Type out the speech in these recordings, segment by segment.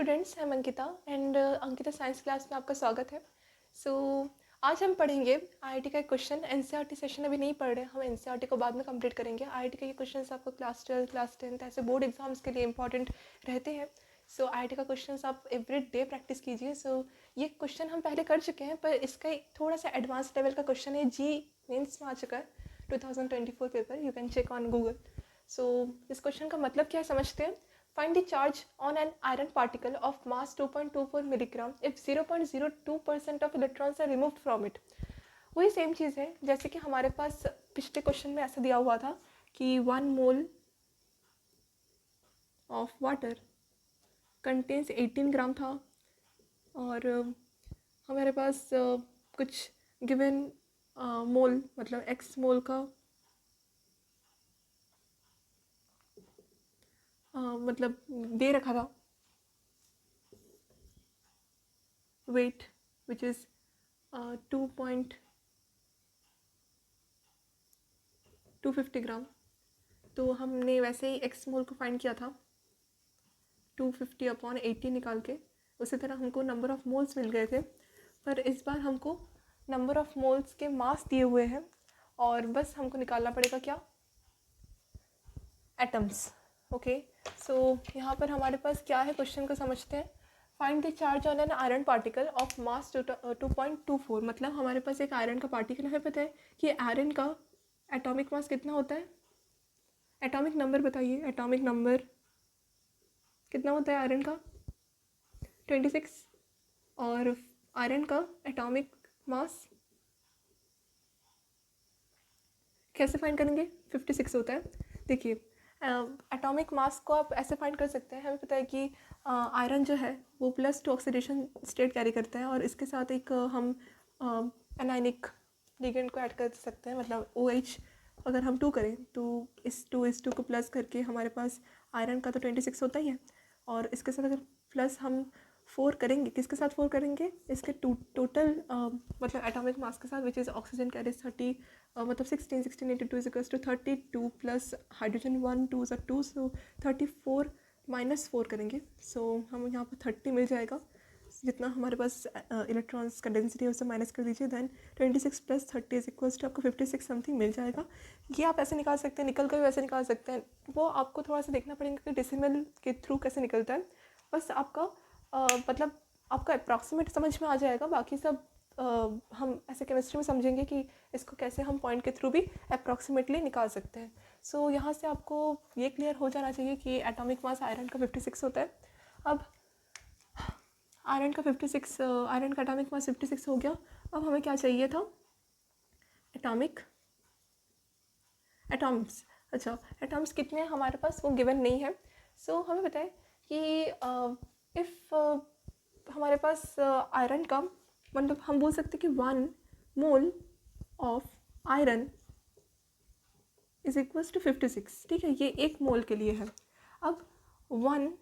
Students, I am Ankita and Ankita science class में आपका स्वागत है। आज हम पढ़ेंगे आईआईटी का एक क्वेश्चन। एनसीईआरटी सेशन अभी नहीं पढ़ रहे, हम एनसीईआरटी को बाद में कंप्लीट करेंगे। आईआईटी के ये क्वेश्चन आपको क्लास 12 क्लास 10 ऐसे बोर्ड एग्जाम्स के लिए इंपॉर्टेंट रहते हैं। आईआईटी का क्वेश्चन आप एवरी डे प्रैक्टिस कीजिए। ये क्वेश्चन हम पहले कर चुके हैं, पर इसका एक थोड़ा सा एडवांस लेवल का क्वेश्चन है। जी मेंस में आ चुका है 2024 paper, you can check on Google. इस क्वेश्चन का मतलब क्या है समझते हैं। Find the charge on an iron particle of mass 2.24 milligram if 0.02% of electrons are removed from it। वही सेम चीज़ है जैसे कि हमारे पास पिछले क्वेश्चन में ऐसा दिया हुआ था कि 1 मोल ऑफ वाटर कंटेन्स 18 ग्राम था, और हमारे पास कुछ गिवन मोल मतलब x मोल का मतलब दे रखा था वेट विच इज़ 250 ग्राम। तो हमने वैसे ही एक्स मोल को फाइंड किया था 250/80 निकाल के। उसी तरह हमको नंबर ऑफ़ मोल्स मिल गए थे, पर इस बार हमको नंबर ऑफ़ मोल्स के मास दिए हुए हैं और बस हमको निकालना पड़ेगा क्या, एटम्स। ओके, यहाँ पर हमारे पास क्या है, क्वेश्चन को समझते हैं। Find the charge on an iron particle of mass 2.24। मतलब हमारे पास एक आयरन का पार्टिकल है। पता है कि आयरन का एटॉमिक मास कितना होता है। एटॉमिक नंबर बताइए, एटॉमिक नंबर कितना होता है आयरन का, 26। और आयरन का एटॉमिक मास कैसे फाइंड करेंगे, 56 होता है। देखिए, एटॉमिक मास को आप ऐसे फाइंड कर सकते हैं। हमें पता है कि आयरन जो है वो +2 ऑक्सीडेशन स्टेट कैरी करता है, और इसके साथ एक हम एनाइनिक लिगेंड को ऐड कर सकते हैं। मतलब OH अगर हम 2 करें तो इस 2 को प्लस करके हमारे पास आयरन का तो 26 होता ही है, और इसके साथ अगर प्लस हम 4 करेंगे, किसके साथ 4 करेंगे, इसके टोटल मतलब एटॉमिक मास के साथ, विच इज़ ऑक्सीजन कैरीज 30, मतलब 16 × 2 इज 32 प्लस हाइड्रोजन 1 2 ज़ा 2, सो 34 -4 करेंगे। हम यहाँ पर 30 मिल जाएगा, जितना हमारे पास इलेक्ट्रॉन्स का डेंसिटी है उसे माइनस कर दीजिए, देन 26 + 30 इज इक्वल्स टू आपको 56 समथिंग मिल जाएगा। ये आप ऐसे निकाल सकते हैं, निकल कर वैसे निकाल सकते हैं। वो आपको थोड़ा सा देखना पड़ेगा कि डेसिमल के थ्रू कैसे निकलता है। बस आपका मतलब आपका अप्रॉक्सीमेट समझ में आ जाएगा। बाकी सब हम ऐसे केमिस्ट्री में समझेंगे कि इसको कैसे हम पॉइंट के थ्रू भी अप्रॉक्सीमेटली निकाल सकते हैं। यहाँ से आपको ये क्लियर हो जाना चाहिए कि एटॉमिक मास आयरन का 56 होता है। अब आयरन का एटॉमिक मास 56 हो गया। अब हमें क्या चाहिए था, एटॉम्स। अच्छा, एटॉम्स कितने हैं हमारे पास वो गिवन नहीं है। हमें पता है कि इफ़ हमारे पास आयरन का मतलब हम बोल सकते हैं कि 1 mole of iron is equals to 56। ठीक है, ये 1 मोल के लिए है। अब 1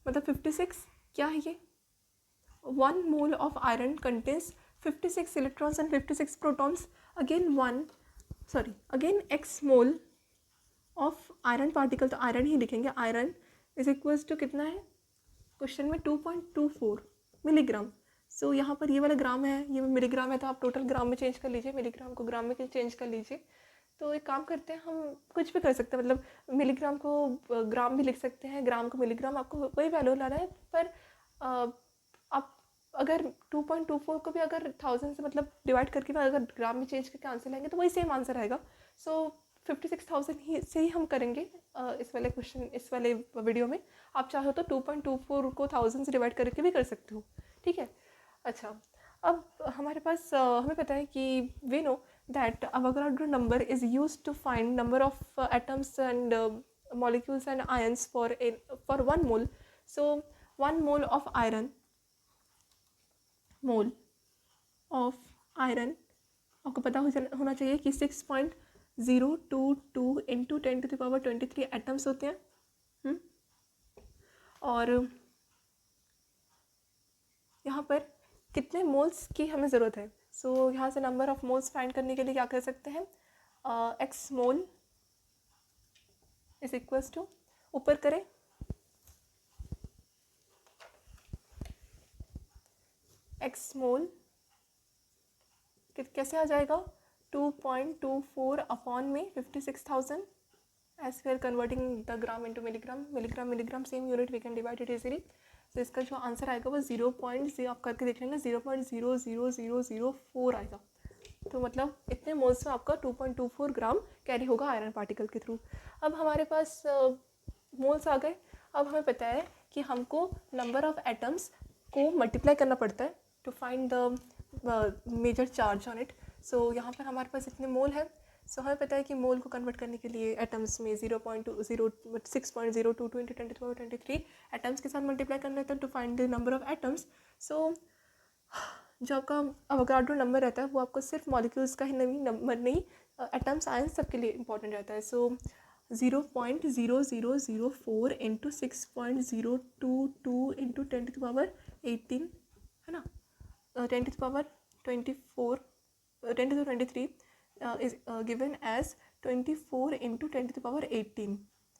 मतलब 56 क्या है, ये 1 mole of iron contains 56 electrons and 56 protons. Again x mole of iron particle, तो आयरन ही लिखेंगे। आयरन इज इक्वल्स टू कितना है क्वेश्चन में, 2.24 मिलीग्राम। यहाँ पर ये वाला ग्राम है, ये मिलीग्राम है, तो आप टोटल ग्राम में चेंज कर लीजिए, मिलीग्राम को ग्राम में चेंज कर लीजिए। तो एक काम करते हैं, हम कुछ भी कर सकते हैं, मतलब मिलीग्राम को ग्राम भी लिख सकते हैं, ग्राम को मिलीग्राम, आपको वही वैल्यू लाना है। पर आप अगर 2.24 को भी अगर 1000 से मतलब डिवाइड करके अगर ग्राम में चेंज करके आंसर लाएंगे तो वही सेम आंसर आएगा। 56,000 ही से ही हम करेंगे इस वाले क्वेश्चन, इस वाले वीडियो में। आप चाहो तो 2.24 को 1000 से डिवाइड करके भी कर सकते हो। ठीक है, अच्छा। अब हमारे पास हमें पता है कि we know that Avogadro number is used to find number of atoms and molecules and ions for 1 mole. 1 mole of iron, आपको पता होना चाहिए कि 6.022 इंटू 10⁻23 एटम्स होते हैं। और यहाँ पर कितने मोल्स की हमें ज़रूरत है। यहाँ से नंबर ऑफ मोल्स फाइंड करने के लिए क्या कर सकते हैं, x mole is equals to, ऊपर करें एक्स मोल कैसे आ जाएगा 2.24 अपॉन में 56,000 as we are converting the gram into milligram, milligram milligram same unit, we can divide it easily. तो इसका जो आंसर आएगा वो 0.0, आप करके देख लेंगे, 0.00004 आएगा। तो मतलब इतने मोल्स में आपका 2.24 ग्राम कैरी होगा आयरन पार्टिकल के थ्रू। अब हमारे पास मोल्स आ गए। अब हमें पता है कि हमको नंबर ऑफ एटम्स को मल्टीप्लाई करना पड़ता है to find the major charge on it. So यहाँ पर हमारे पास इतने मोल है। सो हमें पता है कि मोल को कन्वर्ट करने के लिए एटम्स में 6.022 इंटू 10⁻23 एटम्स के साथ मल्टीप्लाई करना रहता है to find the number of atoms. So जो आपका अवोगाड्रो नंबर रहता है वो आपको सिर्फ मॉलिक्यूल्स का ही नंबर नहीं, एटम्स आयंस सबके लिए इंपॉर्टेंट रहता है। सो 0.0004 इंटू 6.022 इंटू 10⁻18 है ना, 10⁻24 10⁻23 is given as 24 into 10⁻18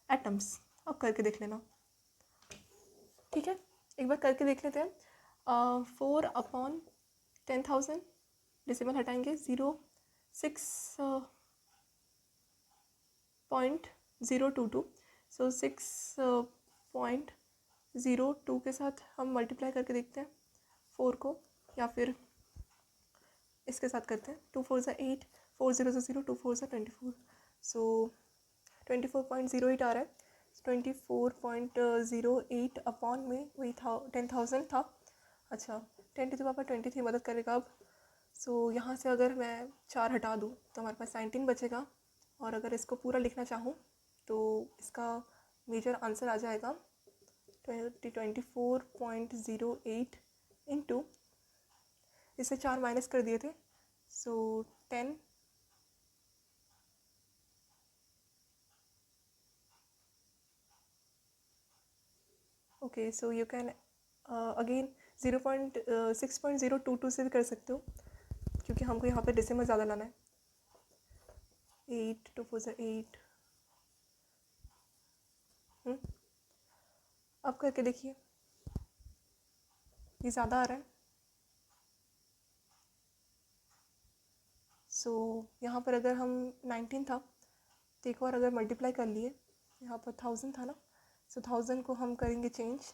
atoms. अब करके देख लेना, ठीक है, एक बार करके देख लेते हैं। 4 अपॉन 10,000 डेसिमल हटाएंगे, 6.022, सो 6.02 के साथ हम मल्टीप्लाई करके देखते हैं 4 को, या फिर इसके साथ करते हैं। 2 4 8, 4 0 0, 2 4 24, सो 24.08 आ रहा है। 24.08 अपॉन में वही था 10,000 था। अच्छा, 10⁻23 मदद करेगा अब। सो यहाँ से अगर मैं 4 हटा दूँ तो हमारे पास 19 बचेगा, और अगर इसको पूरा लिखना चाहूँ तो इसका मेजर आंसर आ जाएगा 24.08 इंटू, इससे 4 माइनस कर दिए थे, सो 10 okay. So you can again 6.022 से भी कर सकते हो, क्योंकि हमको यहाँ पे डेसिमल ज़्यादा लाना है। 8 2 4 8, अब करके देखिए, ये ज़्यादा आ रहा है। सो यहाँ पर अगर हम 19 था तो एक और अगर मल्टीप्लाई कर लिए, यहाँ पर 1000 था ना, सो 1000 को हम करेंगे चेंज,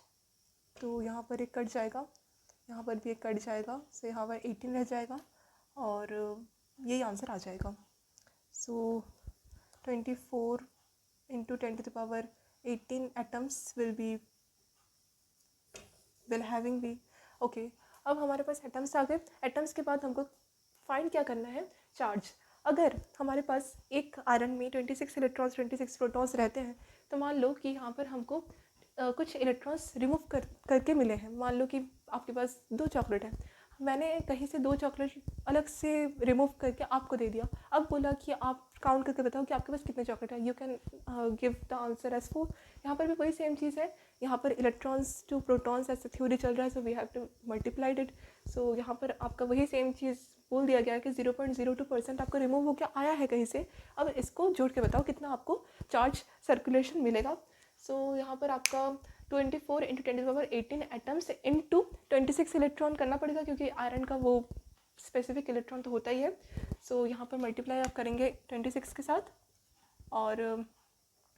तो यहाँ पर एक कट जाएगा, यहाँ पर भी एक कट जाएगा, सो यहाँ पर 18 रह जाएगा, और यही आंसर आ जाएगा। So 24 into 10⁻18 atoms will having be okay. अब हमारे पास एटम्स आ गए। एटम्स के बाद हमको फाइंड क्या करना है, चार्ज। अगर हमारे पास एक आयरन में 26 इलेक्ट्रॉन्स 26 प्रोटॉन्स रहते हैं, तो मान लो कि यहाँ पर हमको कुछ इलेक्ट्रॉन्स रिमूव करके मिले हैं। मान लो कि आपके पास 2 चॉकलेट है, मैंने कहीं से 2 चॉकलेट अलग से रिमूव करके आपको दे दिया। अब बोला कि आप काउंट करके बताओ कि आपके पास कितने चॉकलेट है, you can give the answer as 4। यहाँ पर भी वही सेम चीज़ है, यहाँ पर इलेक्ट्रॉन्स टू प्रोटॉन्स ऐसे थ्योरी चल रहा है, so we have to multiplied it. So यहाँ पर आपका वही सेम चीज़ बोल दिया गया है कि 0.02% आपको रिमूव होकर आया है कहीं से। अब इसको जोड़ के बताओ कितना आपको चार्ज सर्कुलेशन मिलेगा। सो यहाँ पर आपका 24 इंटू 10⁻18 एटम्स इंटू 26 इलेक्ट्रॉन करना पड़ेगा, क्योंकि आयरन का वो स्पेसिफिक इलेक्ट्रॉन तो होता ही है। सो यहाँ पर मल्टीप्लाई आप करेंगे 26 के साथ, और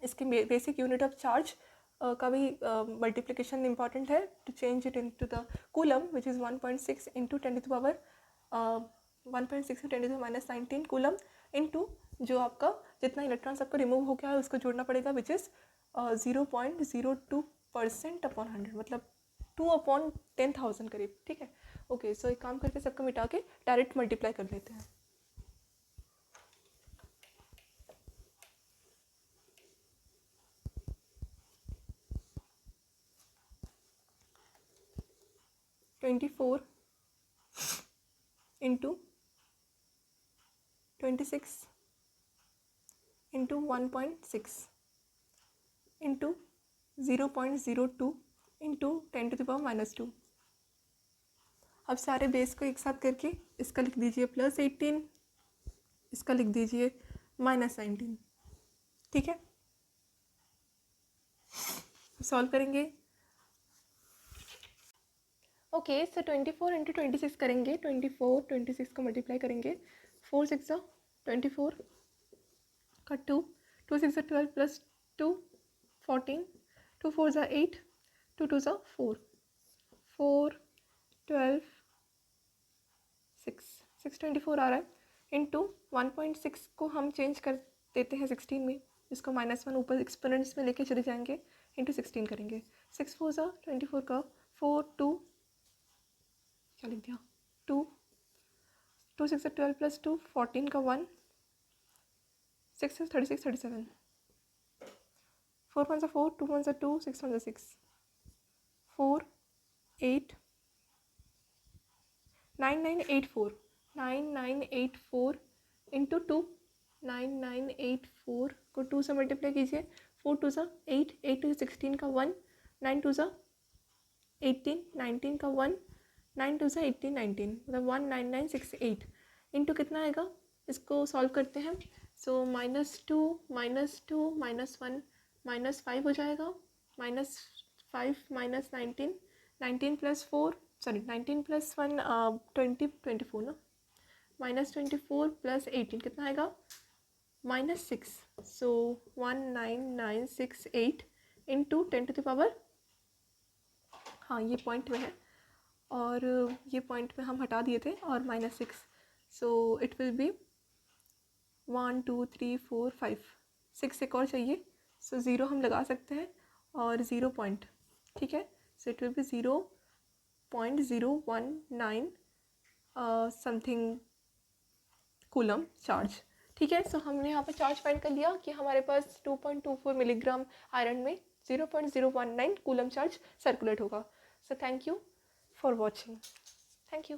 इसकी बेसिक यूनिट ऑफ चार्ज का भी मल्टीप्लिकेशन इंपॉर्टेंट है to change it into the coulomb, which is 1.6 into 10⁻19 coulomb into जो आपका जितना इलेक्ट्रॉन्स आपको रिमूव हो गया है उसको जोड़ना पड़ेगा, विच इज़ 0.02% अपॉन 100, मतलब 2/10,000 करीब, ठीक है। ओके, सो एक काम करके सबको मिटा के डायरेक्ट मल्टीप्लाई कर लेते हैं। (24 इंटू 26 इंटू 1.6 इंटू 0.02 इंटू 10⁻²। अब सारे बेस को एक साथ करके इसका लिख दीजिए +18, इसका लिख दीजिए -19, ठीक है। सॉल्व करेंगे। ओके, सो 24 इंटू 26 करेंगे, 24 26 को मल्टीप्लाई करेंगे, 4 6 24 का 2, 2 6 12 प्लस 2 14, 2 4 8, 2 2 4, 4 12 6 6 24 आ रहा है इंटू 1.6 को हम चेंज कर देते हैं 16 में, इसको -1 ऊपर एक्सपोनेंट्स में लेके चले जाएंगे, इंटू 16 करेंगे, 6 4 24 का 4 2 क्या लिख दिया 2 2 6 12 प्लस 2 14 का 1 6 36 37 4 1 4 2 1 2 6 1 6 4 8 9984 इंटू 2 9984 को 2 से मल्टीप्लाई कीजिए, 4 2 8 8 टू 16 का 1 9 2 18 19 का 1 9 2 18 19 मतलब 19968 इंटू कितना आएगा, इसको सॉल्व करते हैं। सो -2 -1 -5 हो जाएगा, -5 -19 19 प्लस 4 सॉरी 19 प्लस 1 20 24 ना, -24 प्लस 18 कितना आएगा -6, सो 19968 इंटू 10⁻, हाँ ये पॉइंट में है और ये पॉइंट में हम हटा दिए थे और -6, सो इट विल बी 1 2 3 4 5 6 एक और चाहिए, सो 0 हम लगा सकते हैं और 0 पॉइंट, ठीक है, so it will be 0.019 something coulomb charge, ठीक है। सो हमने यहाँ पर चार्ज फाइंड कर लिया कि हमारे पास 2.24 मिलीग्राम आयरन में 0.019 कूलम चार्ज सर्कुलेट होगा। So thank you for watching, thank you.